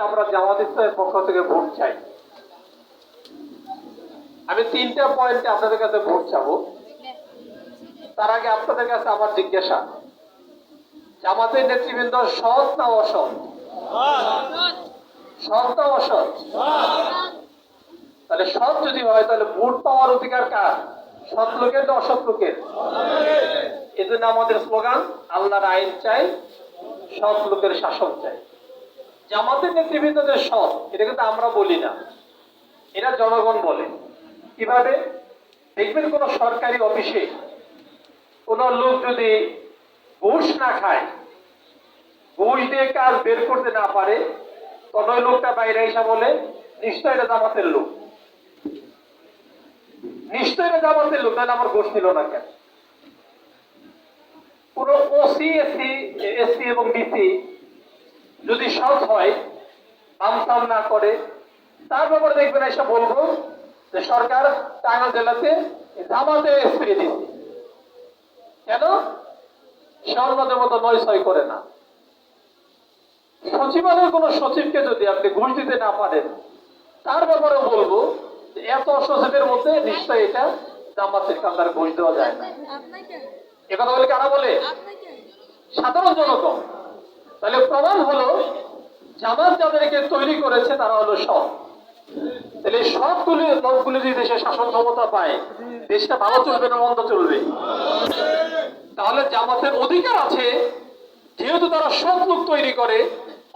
আমরা জামাত ইসলামের পক্ষ থেকে ভোট চাই। আমি 3টা পয়েন্টে আপনাদের কাছে ভোট চাবো। তার আগে আপনাদের কাছে আমার জিজ্ঞাসা, জামাতের নেতৃবৃন্দ সৎ না অসৎ? সৎ না অসৎ? তাহলে সৎ যদি হয় তাহলে ভোট পাওয়ার অধিকার কার? সৎ লোকের না অসৎ লোকের? এজন্য আমাদের স্লোগান, আল্লাহর আইন চাই, সৎ লোকের শাসন চাই। জামাতের নেতৃবৃন্দ যে সৎ, এটা কিন্তু আমরা বলি না, এটা জনগণ বলে। কিভাবে? দেখবেন কোন সরকারি অফিসে কোন লোক যদি ঘুষ না খায়, ঘুষ দিয়ে কাজ বের করতে না পারে, তখন ওই লোকটা বাইরে এসে বলে নিশ্চয় এটা জামাতের লোক, নিশ্চয় এটা জামাতের লোক, তাহলে আমার ঘুষ নিল না কেন? কোন ওসি এসসি এবং ডিসি যদি সৎ হয়, আমসাম না করে, তার ব্যাপারে দেখবেন এসে বলবো যে সরকার টাঙ্গাইল জেলাতে জামাতে এসপি দিচ্ছে। কেন? সে অন্যদের মতো নয় ছয় করে না। সচিবালয়ের কোন সচিবকে যদি আপনি ঘুষ দিতে না পারেন, তার ব্যাপারে বলবো যে এত সচিবের মধ্যে নিশ্চয় এটা জামাতের কান্দার ঘুষ দেওয়া যায় না। একথা বলে কারা বলে? সাধারণ জনগণ। তাহলে প্রমাণ হলো জামাত যাদেরকে তৈরি করেছে তারা হলো সৎ। তাহলে সবগুলি লোকগুলি যদি দেশে শাসন ক্ষমতা পায়, দেশটা ভালো চলবে না মন্দ চলবে? তাহলে জামাতের অধিকার আছে, যেহেতু তারা সৎ লোক তৈরি করে,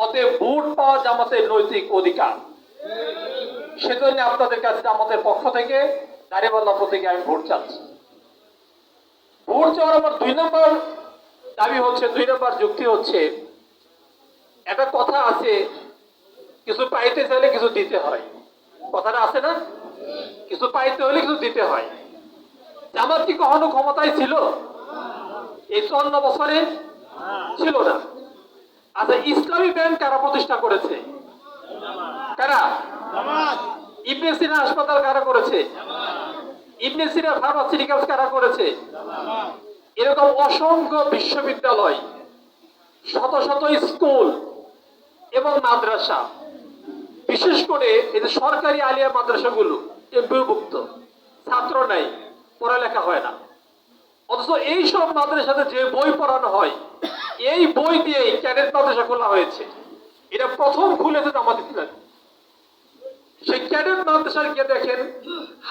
অতএব ভোট পাওয়া জামাতের নৈতিক অধিকার। সেজন্য আপনাদের কাছে জামাতের পক্ষ থেকে দাঁড়িপাল্লা প্রতীকে আমি ভোট চাচ্ছি। ভোট চাওয়ার আমার 2 নম্বর দাবি হচ্ছে, 2 নম্বর যুক্তি হচ্ছে, একটা কথা আছে, কিছু পাইতে চাইলে কিছু দিতে হয়। কথাটা আছে না? কিছু পাইতে হলে কিছু দিতে হয়। জামাত কি কখনো ক্ষমতায় ছিল? এই 54 বছরে ছিল না। আচ্ছা, ইসলামী ব্যাংক কারা প্রতিষ্ঠা করেছে? কারা? ইবনে সিনা হাসপাতাল কারা করেছে? ইবনে সিনা ফার্মাসিউটিক্যালস কারা করেছে? এরকম অসংখ্য বিশ্ববিদ্যালয়, শত শত স্কুল এবং মাদ্রাসা, বিশেষ করে এই যে সরকারি আলিয়া মাদ্রাসাগুলো এমপিওভুক্ত, ছাত্র নাই, পড়ালেখা হয় না, অথচ এই সব মাদ্রাসাতে যে বই পড়ানো হয়, এই বই দিয়েই ক্যাডেট মাদ্রাসা খোলা হয়েছে। এটা প্রথম খুলেছে জামাত ইসলাম। সেই ক্যাডেট মাদ্রাসায় গিয়ে দেখেন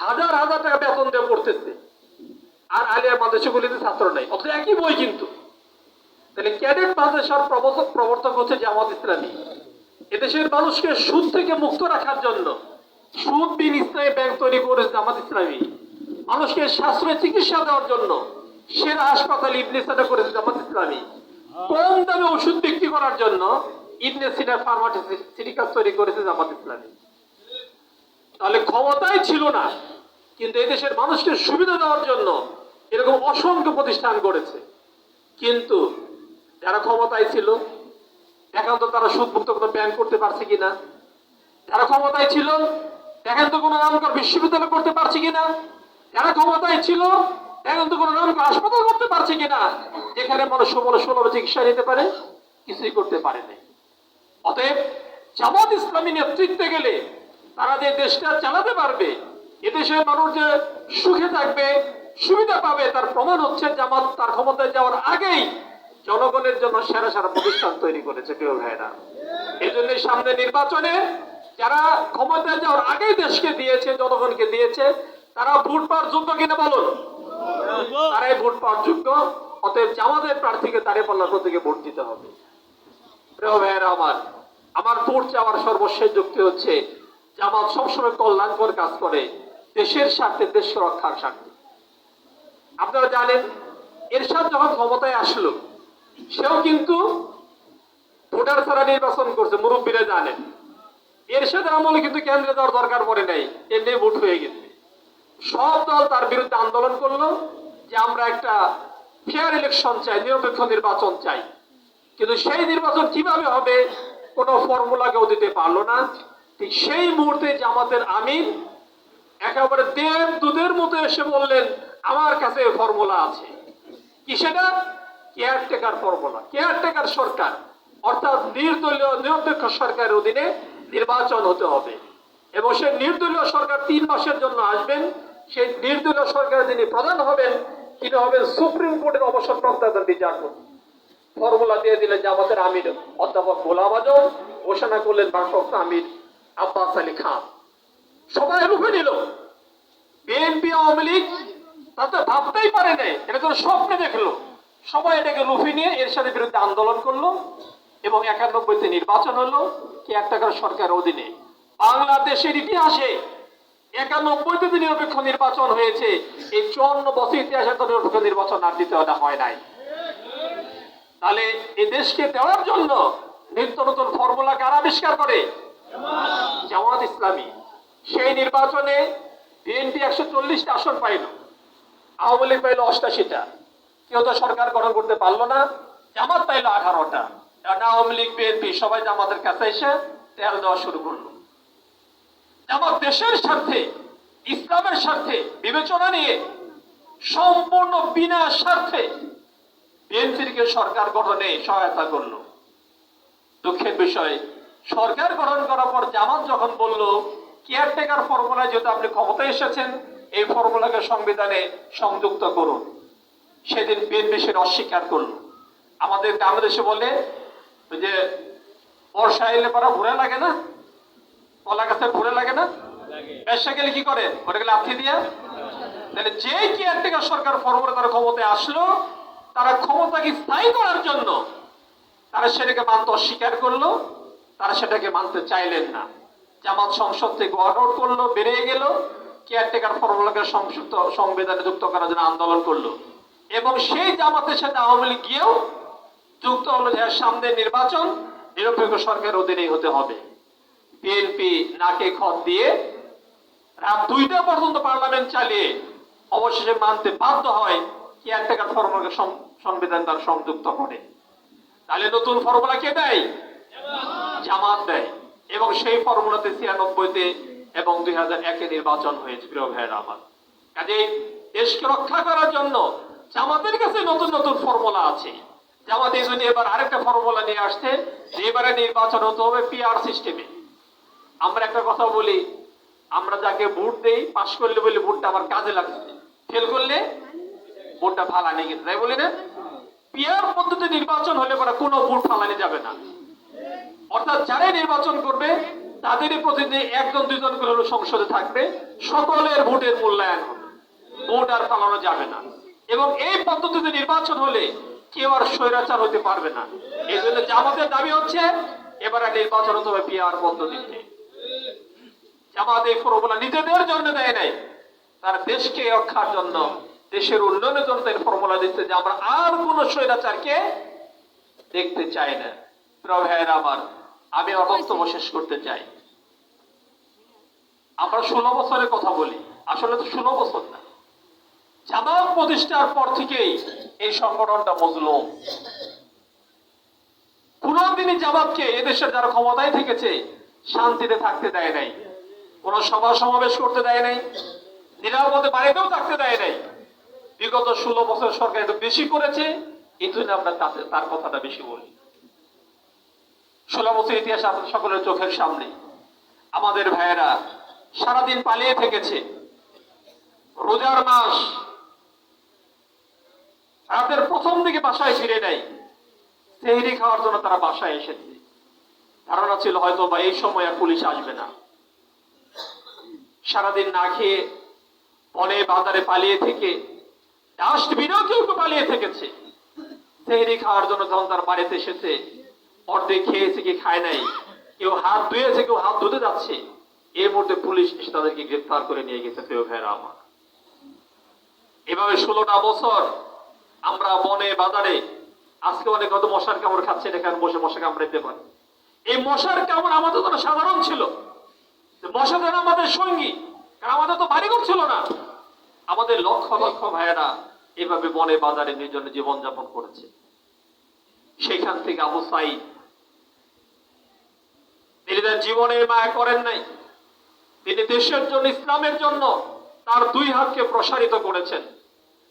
হাজার হাজার টাকা বেতন দিয়ে পড়তেছে, আর আলিয়া মাদ্রাসাগুলিতে ছাত্র নাই, অথচ একই বই কিন্তু। তাহলে ক্যাডেট মাদ্রাসার প্রবর্তক হচ্ছে জামাত ইসলামী। এদেশের মানুষকে সুদ থেকে মুক্ত রাখার জন্য সুদ বিন ইসলামী ব্যাংক তৈরি করেছে জামাত ইসলামী। মানুষকে সাশ্রয় চিকিৎসা দেওয়ার জন্য সেরা হাসপাতাল ইবনে সিনা করেছে জামাত ইসলামী। কম দামে ওষুধ বিক্রি করার জন্য ইবনে সিনা ফার্মাসিউটিক্যালস তৈরি করেছে জামাত ইসলামী। তাহলে ক্ষমতায় ছিল না, কিন্তু এদেশের মানুষকে সুবিধা দেওয়ার জন্য এরকম অসংখ্য প্রতিষ্ঠান করেছে। কিন্তু যারা ক্ষমতায় ছিল, দেখেন তো তারা সুদমুক্ত কোনো ব্যাংক করতে পারছে কিনা? যারা ক্ষমতায় ছিল, দেখেন তো কোনো নামকর বিশ্ববিদ্যালয় করতে পারছে কিনা? যারা ক্ষমতায় ছিল, দেখেন তো কোনো নামকর হাসপাতাল করতে পারছে কিনা, যেখানে মানুষ সুলভ চিকিৎসা নিতে পারে? কিছুই করতে পারে না। অতএব জামাত ইসলামী নেতৃত্বে গেলে তারা যে দেশটা চালাতে পারবে, এদেশের মানুষ যে সুখে থাকবে, সুবিধা পাবে, তার প্রমাণ হচ্ছে জামাত তার ক্ষমতায় যাওয়ার আগেই জনগণের জন্য সেরা সেরা প্রতিষ্ঠান তৈরি করেছে। প্রিয় ভাইরা, এই জন্য সামনে নির্বাচনে যারা ক্ষমতায় যাওয়ার আগেই দেশকে দিয়েছে, জনগণকে দিয়েছে, তারা ভোট পাওয়ার যোগ্য কিনা বলুন? তারাই ভোট পাওয়ার যোগ্য। অতএব জামাতের প্রার্থীকে দাঁড়িপাল্লা প্রতীকে ভোট দিতে হবে। প্রিয় ভাইরা, আমার ভোট চাওয়ার সর্বশেষ যুক্তি হচ্ছে, জামাত সবসময় কল্যাণকর কাজ করে, দেশের স্বার্থে, দেশ রক্ষার স্বার্থে। আপনারা জানেন, এরশাদ যখন ক্ষমতায় আসলো, সেও কিন্তু ভোটার ছাড়া নির্বাচন করছে, মুরব্বীরা জানেন। এরশাদের আমলে কিন্তু কেন্দ্রে যাওয়ার দরকার পড়ে নাই, এমনি ভোট হয়ে গেছে। সব দল তার বিরুদ্ধে আন্দোলন করলো যে আমরা একটা ফেয়ার ইলেকশন চাই, নিরপেক্ষ নির্বাচন চাই। কিন্তু সেই নির্বাচন কিভাবে হবে কোনো ফর্মুলা কেউ দিতে পারলো না। ঠিক সেই মুহূর্তে জামাতের আমির একেবারে দেব দুধের মতো এসে বললেন, আমার কাছে ফর্মুলা আছে। কি সেটা? কেয়ারটেকার ফর্মুলা, কেয়ারটেকার সরকার। অর্থাৎ নির্দলীয় নিরপেক্ষ সরকারের অধীনে নির্বাচন হতে হবে এবং সেই নির্দলীয় সরকার 3 মাসের জন্য আসবেন। সেই নির্দলীয় সরকারের যিনি প্রধান হবেন তিনি হবেন সুপ্রিম কোর্টের অবসরপ্রাপ্ত বিচারপতি। ফর্মুলা দিয়ে দিলেন জামাতের আমির অধ্যাপক গোলাম আজম, ঘোষণা করলেন ভারপ্রাপ্ত আমির আব্বাস আলী খান। সবাই রুখে নিল। বিএনপি আওয়ামী লীগ তাতে ভাবতেই পারে নাই, এটা তো স্বপ্নে দেখলো। সবাই এটাকে রুফি নিয়ে এর সাথে বিরুদ্ধে আন্দোলন করলো এবং 91-তে নির্বাচন হলো কেয়ারটেকার সরকারের অধীনে। বাংলাদেশের ইতিহাসে 91-তে নিরপেক্ষ নির্বাচন হয়েছে, এই 54 বছর ইতিহাসে তো নিরপেক্ষ নির্বাচন আর দ্বিতীয়টা হয় নাই। তাহলে এই দেশকে দেওয়ার জন্য নিত্য নতুন ফর্মুলা কারা আবিষ্কার করে? জামাত ইসলামী। সেই নির্বাচনে বিএনপি 140টা আসন পাইল, আওয়ামী লীগ পাইল 88টা। কেউ তো সরকার গঠন করতে পারলো না। জামাত পাইল 18টা। আওয়ামী লীগ বিএনপি সবাই জামাতের কাছে এসে তেল দেওয়া শুরু করলো। জামাত দেশের স্বার্থে ইসলামের স্বার্থে বিবেচনা নিয়ে সম্পূর্ণ বিনা স্বার্থে বিএনপিকে সরকার গঠনে সহায়তা করলো। দুঃখের বিষয়, সরকার গঠন করার পর জামাত যখন বলল কেয়ারটেকার ফর্মুলা যেহেতু আপনি ক্ষমতায় এসেছেন, এই ফর্মুলাকে সংবিধানে সংযুক্ত করুন, সেদিন বিএনপি সেটা অস্বীকার করলো। আমাদের বাংলাদেশে বলে যে বর্ষা এলে পরা ঘুরে লাগে না, কলা গাছে ঘুরে লাগে না, ব্যবসা গেলে কি করে ওটা গেলে আথি দিয়া। তাহলে যে কেয়ারটেকার সরকার ফর্মুলা তারা ক্ষমতায় আসলো, তারা ক্ষমতাকে স্থায়ী করার জন্য তারা সেটাকে মানতে অস্বীকার করলো, তারা সেটাকে মানতে চাইলেন না। জামাত সংসদ থেকে ওয়াকআউট করলো, বেরিয়ে গেল, কেয়ারটেকার ফর্মুলাকে সংযুক্ত সংবিধানে যুক্ত করার জন্য আন্দোলন করলো এবং সেই জামাতের সাথে আওয়ামী লীগ গিয়েও যুক্ত হলো যে সামনে নির্বাচন নিরপেক্ষ সরকারের অধীনেই হতে হবে। বিএনপি নাকে খত দিয়ে রাত 2টা পর্যন্ত পার্লামেন্ট চালিয়ে অবশেষে মানতে বাধ্য হয় কেয়ারটেকার ফর্মুলাকে সংবিধান তার সংযুক্ত করে। তাহলে নতুন ফর্মুলা কে দেয়? জামাত দেয় এবং সেই ফর্মুলাতে 96-তে এবং 2001-এ নির্বাচন হয়েছে। প্রিয় ভাইয়েরা আমার, কাজেই দেশকে রক্ষা করার জন্য জামাতের কাছে নতুন নতুন ফর্মুলা আছে। জামাত এই জন্য এবার আরেকটা ফর্মুলা নিয়ে আসছে, এবারে নির্বাচন হতে হবে পিআর সিস্টেমে। আমরা একটা কথা বলি, আমরা যাকে ভোট দেই পাস করলে বলি ভোটটা আমার কাজে লাগছে, ফেল করলে ভোটটা ফালানি গেছে, তাই বলি না? পিআর পদ্ধতি নির্বাচন হলে পরে কোনো ভোট ফালানি যাবে না। অর্থাৎ যারাই নির্বাচন করবে তাদেরই প্রতিনিধি 1-2 জন করে হলো সংসদে থাকবে, সকলের ভোটের মূল্যায়ন হবে, ভোট আর ফালানো যাবে না। এবং এই পদ্ধতিতে নির্বাচন হলে কেউ আর স্বৈরাচার হতে পারবে না। এই জন্য জামাতের দাবি হচ্ছে এবারে নির্বাচন হতে হবে পিআর পদ্ধতিতে। জামাত এই ফর্মুলা নিজেদের জন্য দেয় নাই, তার দেশকে রক্ষার জন্য, দেশের উন্নয়নের জন্য এই ফর্মুলা দিচ্ছে যে আমরা আর কোন স্বৈরাচারকে দেখতে চাই না। প্রিয় ভাইয়েরা আমার, আমি আমার বক্তব্য শেষ করতে চাই। আমরা 16 বছরের কথা বলি, আসলে তো 16 বছর না। জামাত প্রতিষ্ঠার পর থেকেই এই সংগঠনটা মজলুম। কোনদিনই জামাতকে এদেশের যারা ক্ষমতায় থেকেছে শান্তিতে থাকতে দেয় নাই, কোন সভা সমাবেশ করতে দেয় নাই, নিরাপদে বাড়িতেও থাকতে দেয় নাই। বিগত 16 বছর সরকার একটু বেশি করেছে, এই জন্য আমরা তার কথাটা বেশি বলি। 16 বছর ইতিহাস আপনাদের সকলের চোখের সামনে। আমাদের ভাইয়েরা সারাদিন পালিয়ে থেকেছে, রোজার মাস, রাতের প্রথম দিকে বাসায় ফিরে নাই, সেহরি খাওয়ার জন্য তারা বাসায় এসেছে। ধারণা ছিল হয়তো বা এই সময় আর পুলিশ আসবে না। সারাদিন না খেয়ে বনে বাজারে পালিয়ে থেকে, ডাস্টবিনেও কেউ পালিয়ে থেকেছে। সেহরি খাওয়ার জন্য যখন তার বাড়িতে এসেছে, অর্ধেক খেয়েছে কি খায় নাই, কেউ হাত ধুয়েছে, কেউ হাত ধুতে যাচ্ছে, এর মধ্যে পুলিশ এসে তাদেরকে গ্রেফতার করে নিয়ে গেছে। প্রিয় ভাইয়েরা আমার, এভাবে 16টা বছর আমরা বনে বাজারে, আজকে অনেক হয়তো মশার কামড় খাচ্ছে, এখানে বসে মশা কামড়াইতে পারে। এই মশার কামড় আমাদের জন্য সাধারণ ছিল, মশা যেন আমাদের সঙ্গী, কারণ আমাদের তো বাড়িঘর ছিল না। আমাদের লক্ষ লক্ষ ভাইয়েরা এভাবে বনে বাজারে নির্জনে জীবন যাপন করেছে। সেখান থেকে আবু সাইদ তিনি তার জীবনের মায়া করেন নাই, তিনি দেশের জন্য, ইসলামের জন্য তার 2 হাতকে প্রসারিত করেছেন।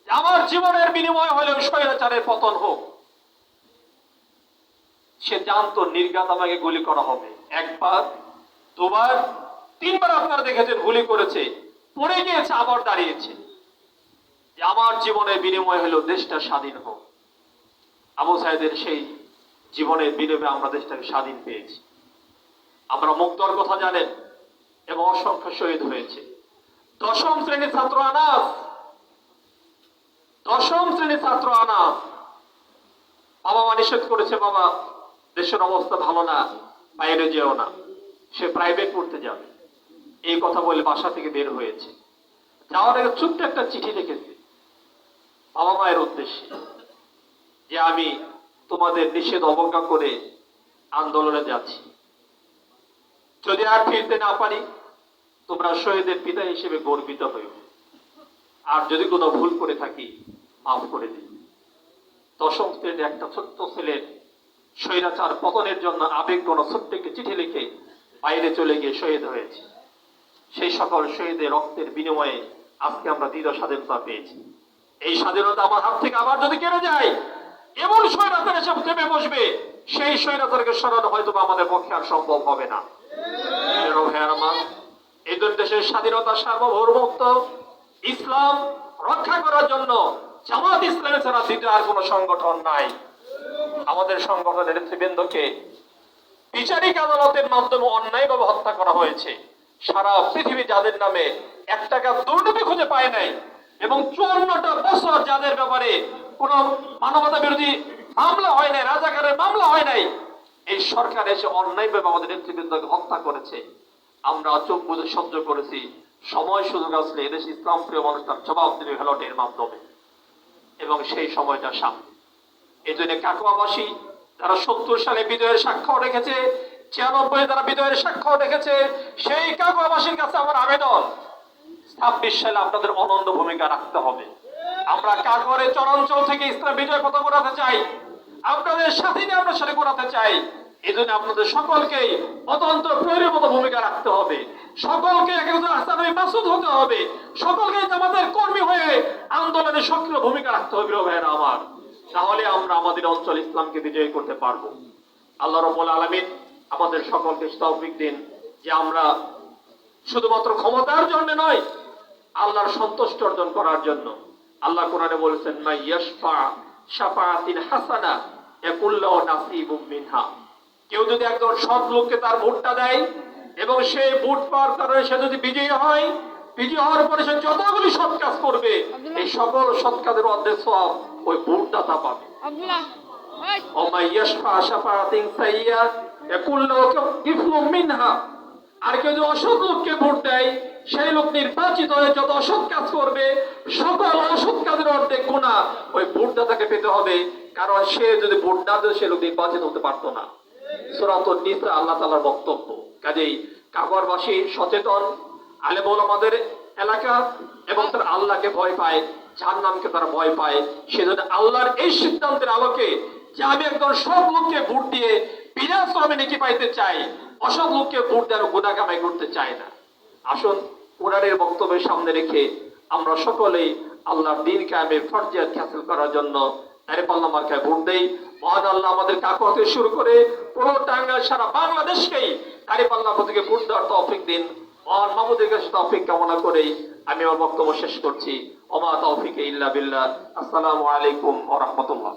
আমার জীবনের বিনিময় হলেও স্বৈরাচারের পতন হোক। সে জানতো নির্ঘাত আমাকে গুলি করা হবে। একবার, দুবার, তিনবার আপনারা দেখেছেন গুলি করেছে, পড়ে গিয়েছে, আবার দাঁড়িয়েছে। যে আমার জীবনের বিনিময় হলো দেশটা স্বাধীন হোক। আবু সাইদের সেই জীবনের বিনিময়ে আমরা দেশটাকে স্বাধীন পেয়েছি। আমরা মুক্তর কথা জানেন, এবং অসংখ্য শহীদ হয়েছে। দশম শ্রেণীর ছাত্র আনাস, দশম শ্রেণীর ছাত্র আনাস, বাবা মা নিষেধ করেছে, বাবা দেশের অবস্থা ভালো না, বাইরে যেও না, সে প্রাইভেট পড়তে যাবে, এই কথা বলে বাসা থেকে বের হয়েছে। যাওয়ার আগে ছোট্ট একটা চিঠি লিখেছে বাবা মায়ের উদ্দেশ্যে, যে আমি তোমাদের নিষেধ অবজ্ঞা করে আন্দোলনে যাচ্ছি, যদি আর ফিরতে না পারি তোমরা শহীদের পিতা হিসেবে গর্বিত হইও, আর যদি কোনো ভুল করে থাকি মাফ করে দিই। দশম শ্রেণীর একটা ছোট্ট ছেলের স্বৈরাচার পতনের জন্য আবেগ কোন ছোট্ট একটি চিঠি লিখে বাইরে চলে গিয়ে শহীদ হয়েছে। সেই সকল শহীদের রক্তের বিনিময়ে আজকে আমরা দৃঢ় স্বাধীনতা পেয়েছি। এই স্বাধীনতা আমার হাত থেকে আবার যদি কেড়ে যায়, এমন স্বৈরাচার এসে চেপে বসবে, সেই স্বৈরাচারকে সরানো হয়তো আমাদের পক্ষে আর সম্ভব হবে না। এই দেশের স্বাধীনতা, সার্বভৌমত্ব, ইসলাম রক্ষা করার জন্য জামাত ইসলামী ছাড়া দ্বিতীয় আর কোন সংগঠন নাই। আমাদের সংগঠনের নেতৃবৃন্দকে বিচারিক আদালতের মাধ্যমে অন্যায়ভাবে হত্যা করা হয়েছে। সারা পৃথিবী যাদের নামে 1 টাকা দুর্নীতি খুঁজে পায় নাই, এবং 54টা বছর যাদের ব্যাপারে কোন মানবতা বিরোধী মামলা হয় নাই, রাজাকারের মামলা হয় নাই, এই সরকার এসে অন্যায়ভাবে আমাদের নেতৃবৃন্দকে হত্যা করেছে। আমরা চোখ বুঝে সহ্য করেছি। সময় সুযোগ আসলে এদেশ ইসলাম প্রিয় মানুষটার জবাব দেবে ব্যালটের মাধ্যমে, এবং সেই সময়টা সামনে। এই জন্য কাকুয়াবাসী যারা 70 সালে বিজয়ের সাক্ষ্য রেখেছে, 96 যারা বিজয়ের সাক্ষ্য রেখেছে, সেই কাকুয়াবাসীর কাছে আমার আবেদন, 26 সালে আপনাদের অনন্য ভূমিকা রাখতে হবে। আমরা কাকুয়ারে চরাঞ্চল থেকে ইসলাম বিজয় পতাকা করাতে চাই, আপনাদের সাথে নিয়ে আমরা সেটা করাতে চাই। এই জন্য আপনাদের সকলকেই অত্যন্ত প্রহরীর মতো ভূমিকা রাখতে হবে, সকলকে একজন আসামি মাসুদ হতে হবে, সকলকে আমাদের কর্মী হয়ে আন্দোলনে সক্রিয় ভূমিকা রাখতে হবে ভাইয়েরা আমার। তাহলে আমরা আমাদের অঞ্চল ইসলামকে বিজয় করতে পারবো। আল্লাহ রাব্বুল আলামিন আমাদের সকলকে তৌফিক দিন, যে আমরা শুধুমাত্র ক্ষমতার জন্য নয়, আল্লাহর সন্তুষ্টি অর্জন করার জন্য। আল্লাহ কোরআনে বলেছেন, মা ইয়াশফা শাফাআতিন হাসানা ইয়াকুল্লাহু নাসিবুম মিনহা। কেউ যদি একজন সৎ লোককে তার ভোটটা দেয়, এবং সেই ভোট পাওয়ার কারণে সে যদি বিজয়ী হয়, বিজয়ী হওয়ার পরে সে যতগুলি সৎ কাজ করবে, এই সকল সৎ কাজের অর্ধেক সওয়াব ওই ভোটদাতা পাবে। ওমা ইয়াশফা শাফাআতিন সাইয়্যা ইয়াকুল্লাহু কিফলুম মিনহা। আর কেউ যদি অসৎ লোককে ভোট দেয়, সেই লোক নির্বাচিত হয়ে যত অসৎ কাজ করবে, সকল অসৎ কাজের অর্ধেক গুনাহ ওই ভোটদাতাকে পেতে হবে, কারণ সে যদি ভোট না দেয় সে লোক নির্বাচিত হতে পারতো না। সূরাতুন নিসা আল্লাহ তাআলার বক্তব্য। কাজেই কাগরবাসী সচেতন, আলেম ওলামাদের এলাকা, এবং তারা আল্লাহকে ভয় পায়, জাহান্নামকে তারা ভয় পায়। সেজন্য আল্লাহর এই সিদ্ধান্তের আলোকে, যে আমি একজন সৎ লোককে ভোট দিয়ে বিনা শ্রমে নেকি পাইতে চাই, অসৎ লোককে ভোট দেওয়ার গুনাহ কামাই করতে চাই না। আসুন কোরআনের বক্তব্যের সামনে রেখে আমরা সকলেই আল্লাহর দ্বীন কায়েমের ফরজিয়াত হাসিল করার জন্য দাঁড়িপাল্লা মার্কায় ভোট দেই। মহান আল্লাহ আমাদের কাকুয়া থেকে শুরু করে পুরো টাঙ্গাইল, সারা বাংলাদেশকেই দাঁড়িপাল্লা থেকে ভোট দেওয়ার তৌফিক দিন। মহান মাহমুদের কাছে তৌফিক কামনা করেই আমি আমার বক্তব্য শেষ করছি। ওমা তৌফিক ইল্লা বিল্লাহ। আসসালামু আলাইকুম ওয়া রাহমাতুল্লাহ।